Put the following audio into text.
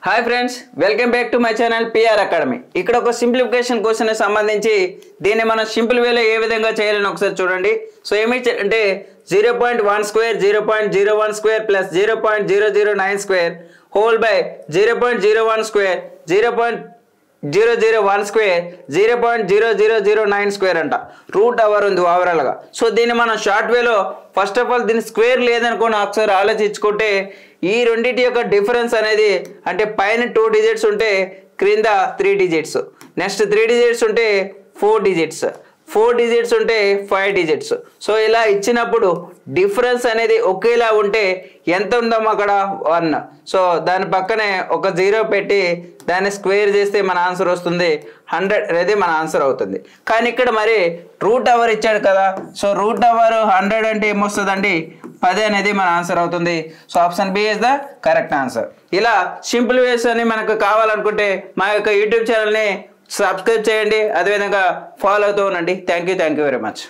hi friends welcome back to my channel PR academy ఇక్కడ ఒక simplification question కి సంబంధించి దీన్ని మనం సింపుల్ వేలో ఏ విధంగా చేయాలని ఒకసారి చూడండి సో ఏమి అంటే 0.1 square 0.01 square plus 0.009 square whole by 0.01 square 0.001 square 0.0009 square అంట రూట్ అవర్ ఉంది ఓవరాల్ గా సో దీన్ని మనం షార్ట్ వేలో ఫస్ట్ ఆఫ్ ఆల్ దీని స్క్వేర్ లేదనుకోని ఒకసారి ఆలోచించుకుంటే ఈ రెండిటి యొక్క డిఫరెన్స్ అనేది అంటే పైన 2 డిజిట్స్ ఉంటే క్రింద 3 డిజిట్స్ నెక్స్ట్ 3 డిజిట్స్ ఉంటే 4 డిజిట్స్ 4 డిజిట్స్ ఉంటే 5 డిజిట్స్ సో ఇలా ఇచ్చినప్పుడు డిఫరెన్స్ అనేది ఒకేలా ఉంటే ఎంత ఉందమ్మా అక్కడ 1 సో దాని పక్కనే ఒక 0 పెట్టి దాన్ని స్క్వేర్ చేస్తే మన ఆన్సర్ వస్తుంది 100 అనేది మన ఆన్సర్ అవుతుంది కానీ ఇక్కడ మరి రూట్ అవర్ ఇచ్చాడు కదా సో రూట్ అవర్ 100 అంటే ఏమొస్తుందండి 10 అనేది మన ఆన్సర్ అవుతుంది so option B is the correct answer ఇలా సింపుల్ వేస్ అని మనకు కావాలనుకుంటే మా యొక్క యూట్యూబ్ ఛానల్ని సబ్స్క్రైబ్ చేయండి అదే విధంగా ఫాలో అవుతూ ఉండండి థాంక్యూ వెరీ మచ్